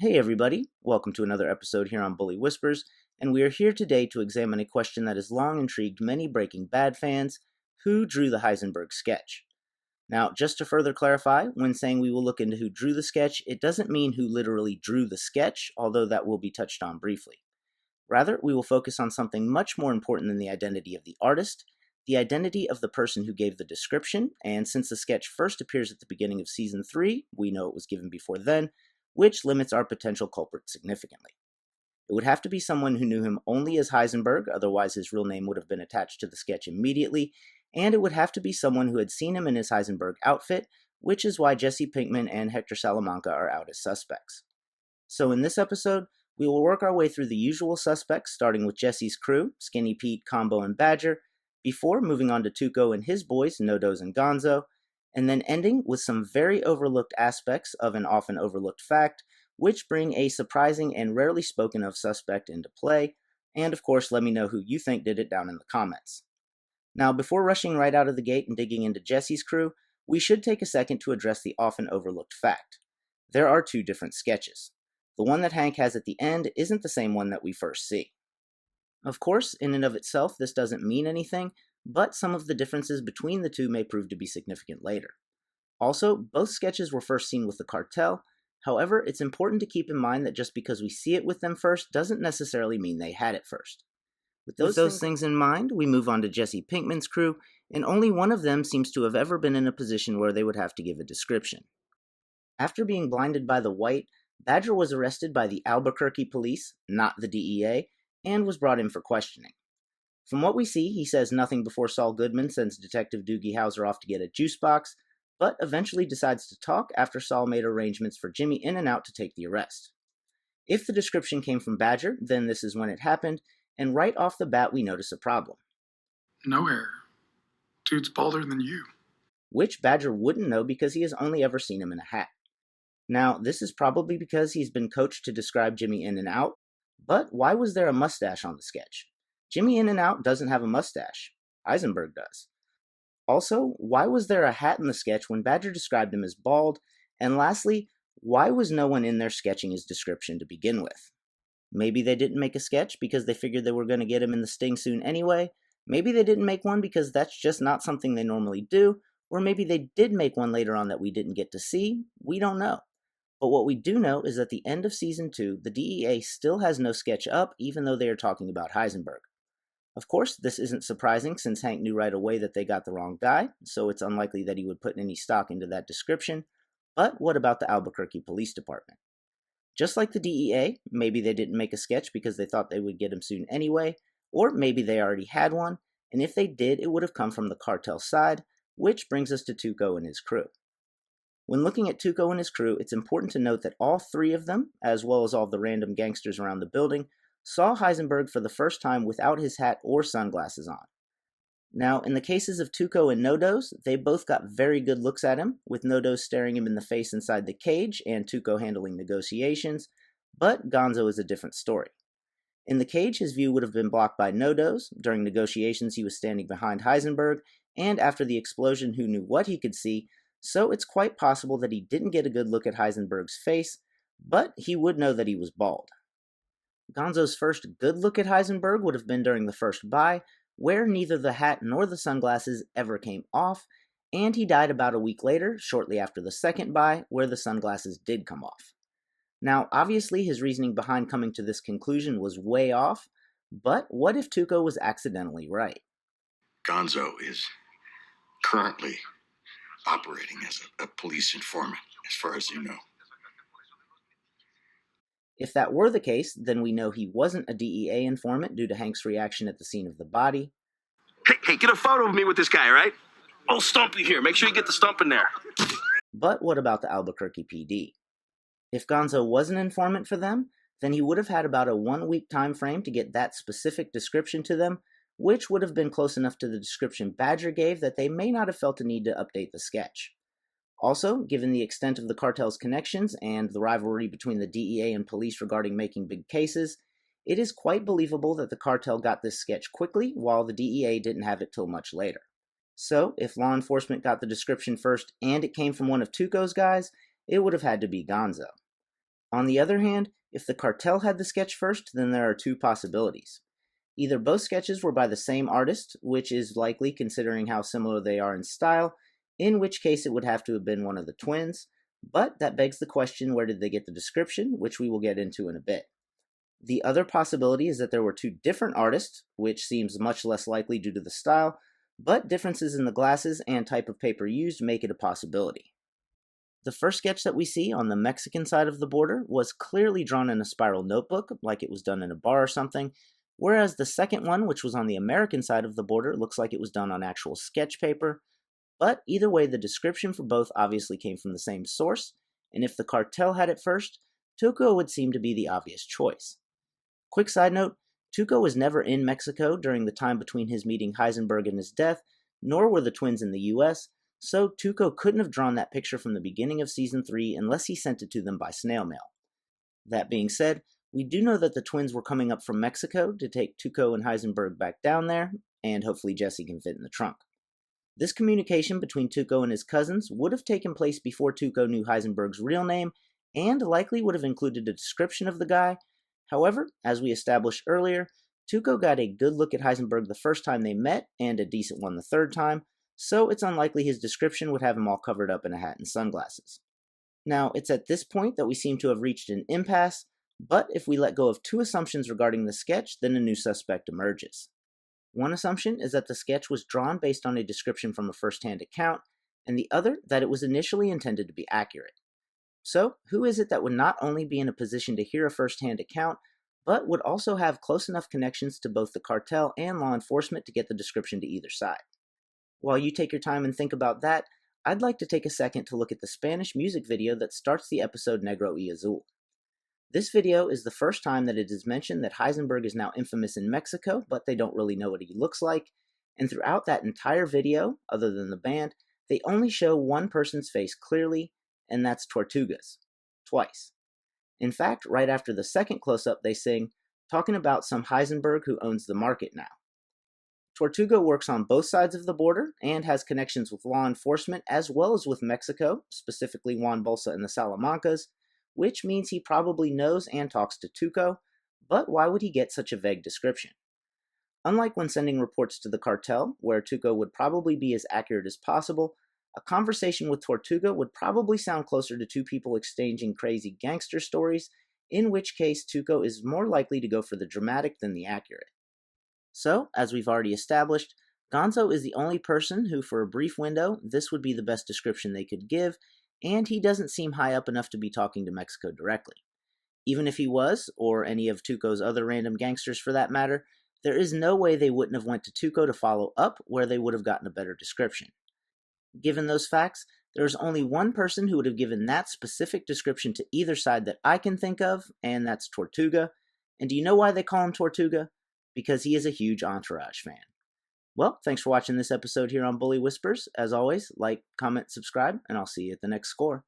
Hey everybody, welcome to another episode here on Bully Whispers, and we are here today to examine a question that has long intrigued many Breaking Bad fans: who drew the Heisenberg sketch? Now, just to further clarify, when saying we will look into who drew the sketch, it doesn't mean who literally drew the sketch, although that will be touched on briefly. Rather, we will focus on something much more important than the identity of the artist, the identity of the person who gave the description, and since the sketch first appears at the beginning of Season 3, we know it was given before then, which limits our potential culprit significantly. It would have to be someone who knew him only as Heisenberg, otherwise his real name would have been attached to the sketch immediately, and it would have to be someone who had seen him in his Heisenberg outfit, which is why Jesse Pinkman and Hector Salamanca are out as suspects. So in this episode, we will work our way through the usual suspects, starting with Jesse's crew, Skinny Pete, Combo, and Badger, before moving on to Tuco and his boys, No-Doz and Gonzo, and then ending with some very overlooked aspects of an often overlooked fact, which bring a surprising and rarely spoken of suspect into play, and of course let me know who you think did it down in the comments. Now, before rushing right out of the gate and digging into Jesse's crew, we should take a second to address the often overlooked fact. There are two different sketches. The one that Hank has at the end isn't the same one that we first see. Of course, in and of itself, this doesn't mean anything, but some of the differences between the two may prove to be significant later. Also, both sketches were first seen with the cartel. However, it's important to keep in mind that just because we see it with them first doesn't necessarily mean they had it first. With those things in mind, we move on to Jesse Pinkman's crew, and only one of them seems to have ever been in a position where they would have to give a description. After being blinded by the white, Badger was arrested by the Albuquerque police, not the DEA, and was brought in for questioning. From what we see, he says nothing before Saul Goodman sends Detective Doogie Howser off to get a juice box, but eventually decides to talk after Saul made arrangements for Jimmy In and Out to take the arrest. If the description came from Badger, then this is when it happened, and right off the bat we notice a problem. No hair. Dude's balder than you. Which Badger wouldn't know because he has only ever seen him in a hat. Now, this is probably because he's been coached to describe Jimmy In and Out, but why was there a mustache on the sketch? Jimmy In and Out doesn't have a mustache. Heisenberg does. Also, why was there a hat in the sketch when Badger described him as bald? And lastly, why was no one in there sketching his description to begin with? Maybe they didn't make a sketch because they figured they were going to get him in the sting soon anyway. Maybe they didn't make one because that's just not something they normally do. Or maybe they did make one later on that we didn't get to see. We don't know. But what we do know is at the end of Season 2, the DEA still has no sketch up, even though they are talking about Heisenberg. Of course, this isn't surprising since Hank knew right away that they got the wrong guy, so it's unlikely that he would put any stock into that description. But what about the Albuquerque Police Department? Just like the DEA, maybe they didn't make a sketch because they thought they would get him soon anyway, or maybe they already had one, and if they did, it would have come from the cartel side, which brings us to Tuco and his crew. When looking at Tuco and his crew, it's important to note that all three of them, as well as all the random gangsters around the building, saw Heisenberg for the first time without his hat or sunglasses on. Now, in the cases of Tuco and No-Doz, they both got very good looks at him, with No-Doz staring him in the face inside the cage and Tuco handling negotiations, but Gonzo is a different story. In the cage, his view would have been blocked by No-Doz. During negotiations, he was standing behind Heisenberg, and after the explosion, who knew what he could see, so it's quite possible that he didn't get a good look at Heisenberg's face, but he would know that he was bald. Gonzo's first good look at Heisenberg would have been during the first buy, where neither the hat nor the sunglasses ever came off, and he died about a week later, shortly after the second buy, where the sunglasses did come off. Now, obviously his reasoning behind coming to this conclusion was way off, but what if Tuco was accidentally right? Gonzo is currently operating as a police informant, as far as you know. If that were the case, then we know he wasn't a DEA informant due to Hank's reaction at the scene of the body. Hey, get a photo of me with this guy, right? Oh, Stumpy here. Make sure you get the stump in there. But what about the Albuquerque PD? If Gonzo was an informant for them, then he would have had about a 1-week time frame to get that specific description to them, which would have been close enough to the description Badger gave that they may not have felt a need to update the sketch. Also, given the extent of the cartel's connections and the rivalry between the DEA and police regarding making big cases, it is quite believable that the cartel got this sketch quickly while the DEA didn't have it till much later. So, if law enforcement got the description first and it came from one of Tuco's guys, it would have had to be Gonzo. On the other hand, if the cartel had the sketch first, then there are two possibilities. Either both sketches were by the same artist, which is likely considering how similar they are in style, in which case it would have to have been one of the twins, but that begs the question, where did they get the description, which we will get into in a bit. The other possibility is that there were two different artists, which seems much less likely due to the style, but differences in the glasses and type of paper used make it a possibility. The first sketch that we see on the Mexican side of the border was clearly drawn in a spiral notebook, like it was done in a bar or something, whereas the second one, which was on the American side of the border, looks like it was done on actual sketch paper. But either way, the description for both obviously came from the same source, and if the cartel had it first, Tuco would seem to be the obvious choice. Quick side note, Tuco was never in Mexico during the time between his meeting Heisenberg and his death, nor were the twins in the US, so Tuco couldn't have drawn that picture from the beginning of Season 3 unless he sent it to them by snail mail. That being said, we do know that the twins were coming up from Mexico to take Tuco and Heisenberg back down there, and hopefully Jesse can fit in the trunk. This communication between Tuco and his cousins would have taken place before Tuco knew Heisenberg's real name, and likely would have included a description of the guy. However, as we established earlier, Tuco got a good look at Heisenberg the first time they met, and a decent one the third time, so it's unlikely his description would have him all covered up in a hat and sunglasses. Now, it's at this point that we seem to have reached an impasse, but if we let go of two assumptions regarding the sketch, then a new suspect emerges. One assumption is that the sketch was drawn based on a description from a first-hand account, and the other that it was initially intended to be accurate. So, who is it that would not only be in a position to hear a first-hand account, but would also have close enough connections to both the cartel and law enforcement to get the description to either side? While you take your time and think about that, I'd like to take a second to look at the Spanish music video that starts the episode Negro y Azul. This video is the first time that it is mentioned that Heisenberg is now infamous in Mexico, but they don't really know what he looks like, and throughout that entire video, other than the band, they only show one person's face clearly, and that's Tortuga's. Twice. In fact, right after the second close-up they sing, talking about some Heisenberg who owns the market now. Tortuga works on both sides of the border and has connections with law enforcement as well as with Mexico, specifically Juan Bolsa and the Salamancas, which means he probably knows and talks to Tuco, but why would he get such a vague description? Unlike when sending reports to the cartel, where Tuco would probably be as accurate as possible, a conversation with Tortuga would probably sound closer to two people exchanging crazy gangster stories, in which case Tuco is more likely to go for the dramatic than the accurate. So, as we've already established, Gonzo is the only person who, for a brief window, this would be the best description they could give, and he doesn't seem high up enough to be talking to Mexico directly. Even if he was, or any of Tuco's other random gangsters for that matter, there is no way they wouldn't have went to Tuco to follow up where they would have gotten a better description. Given those facts, there is only one person who would have given that specific description to either side that I can think of, and that's Tortuga. And do you know why they call him Tortuga? Because he is a huge Entourage fan. Well, thanks for watching this episode here on Bully Whispers. As always, like, comment, subscribe, and I'll see you at the next score.